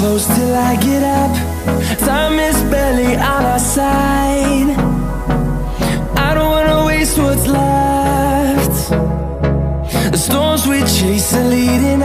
close till I get up. Time is barely on our side. I don't wanna waste what's left. The storms we chase are leading